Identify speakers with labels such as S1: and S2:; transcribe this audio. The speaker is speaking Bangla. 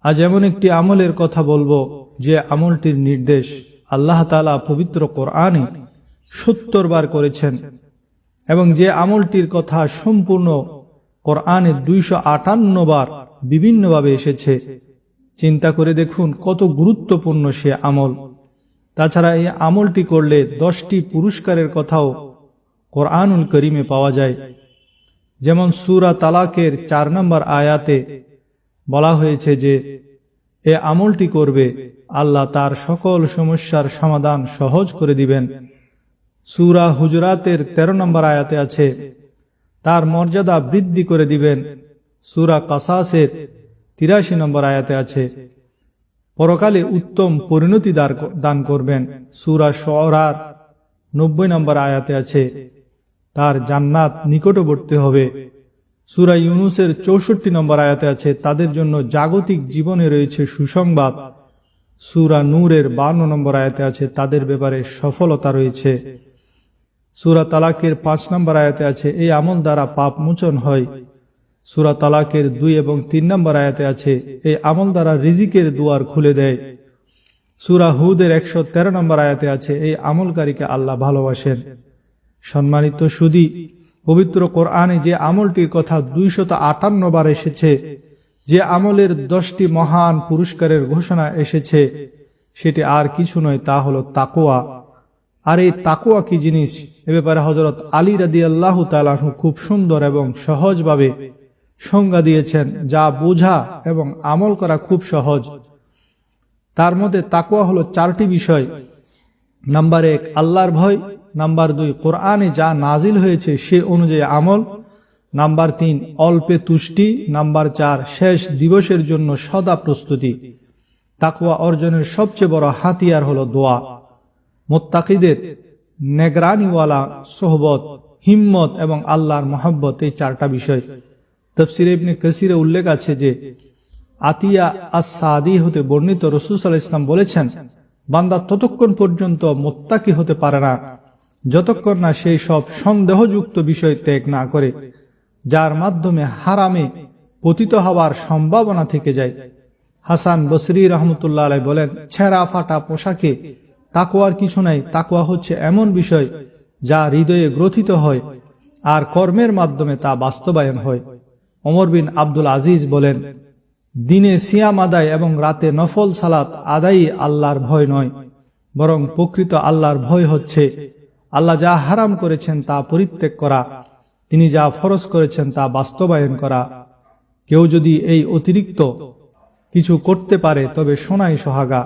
S1: আজ এমন একটি আমলের কথা বলবো যে আমলটির নির্দেশ আল্লাহ তাআলা পবিত্র কোরআনে ৭০ বার করেছেন এবং যে আমলটির কথা সম্পূর্ণ কোরআনে ২৫৮ বার বিভিন্নভাবে এসেছে। চিন্তা করে দেখুন কত গুরুত্বপূর্ণ সে আমল। তাছাড়া এই আমলটি করলে 10টি পুরস্কারের কথাও কোরআনুল করিমে পাওয়া যায়। যেমন সূরা তালাকের ৪ নম্বর আয়াতে বলা হয়েছে যে এ আমলটি করবে আল্লাহ তার সকল সমস্যার সমাধান সহজ করে দিবেন। সূরা হুজরাতের ১৩ নম্বর আয়াতে আছে তার মর্যাদা বৃদ্ধি করে দিবেন। সূরা কাসাসের ৮৩ নম্বর আয়াতে আছে পরকালে উত্তম পরিণতি দান করবেন। সূরা শুআরার ৯০ নম্বর আয়াতে আছে তার জান্নাত নিকটবর্তী হবে। সূরা ইউনূসের ৬৪ নম্বর আয়াতে আছে তাদের জন্য জাগতিক জীবনে রয়েছে সুসংবাদ। সূরা নূরের ৫২ নম্বর আয়াতে আছে তাদের ব্যাপারে সফলতা রয়েছে। সূরা তালাকের ৫ নম্বর আয়াতে আছে এই আমল দ্বারা পাপ মোচন হয়। সূরা তালাকের ২ এবং ৩ নম্বর আয়াতে আছে এই আমল দ্বারা রিজিকের দুয়ার খুলে দেয়। সূরা হুদের ১১৩ নম্বর আয়াতে আছে এই আমলকারীকে আল্লাহ ভালোবাসেন। সম্মানিত সুধী, পবিত্র কোরআনে যে আমলটির কথা ২৫৮ বার এসেছে, যে আমলের 10টি মহান পুরস্কারের ঘোষণা এসেছে, সেটি আর কিছু নয়, তা হলো তাকওয়া। আর এই তাকওয়া কি জিনিস এ ব্যাপারে হযরত আলী রাদিয়াল্লাহু তাআলা আনহু খুব সুন্দর এবং সহজভাবে সংজ্ঞা দিয়েছেন, যা বোঝা এবং আমল করা খুব সহজ। তার মধ্যে তাকওয়া হলো 4টি বিষয়। নাম্বার 1 আল্লাহর ভয়, নাম্বার 2 কোরআনে যা নাজিল হয়েছে সে অনুযায়ী আমল, নাম্বার 3 অল্পে তুষ্টি, নাম্বার 4 শেষ দিবসের জন্য সদা প্রস্তুতি। তাকওয়া অর্জনের সবচেয়ে বড় হাতিয়ার হলো দোয়া। মুত্তাকিদের নেগরানিওয়ালা সোহবত, হিম্মত এবং আল্লাহর মহব্বত, এই 4টা বিষয়। তাফসীরে ইবনে কাসিরে উল্লেখ আছে যে আতিয়া আস-সাদি হতে বর্ণিত রাসূল সাল্লাল্লাহু আলাইহি ওয়াসাল্লাম বলেছেন, বান্দা ততক্ষণ পর্যন্ত মুত্তাকি হতে পারে না যতক্ষণ না সেই সব সন্দেহযুক্ত বিষয় ত্যাগ না করে যার মাধ্যমে হারামে পতিত হওয়ার সম্ভাবনা থেকে যায়। হাসান বসরি রহমতুল্লাহ আলাইহি বলেন, ছেঁড়া ফাটা পোশাকে তাকওয়ার কিছু নাই। তাকওয়া হচ্ছে এমন বিষয় যা হৃদয়ে গ্রথিত হয় আর কর্মের মাধ্যমে তা বাস্তবায়ন হয়। ওমর বিন আব্দুল আজিজ বলেন, দিনে সিয়াম আদায় এবং রাতে নফল সালাত আদায়ই আল্লাহর ভয় নয়, বরং প্রকৃত আল্লাহর ভয় হচ্ছে আল্লাহ যা হারাম করেছেন তা পরিত্যাগ করা, তিনি যা ফরজ করেছেন তা বাস্তবায়ন করা। কেউ যদি এই অতিরিক্ত কিছু করতে পারে তবে সোনাই সোহাগা।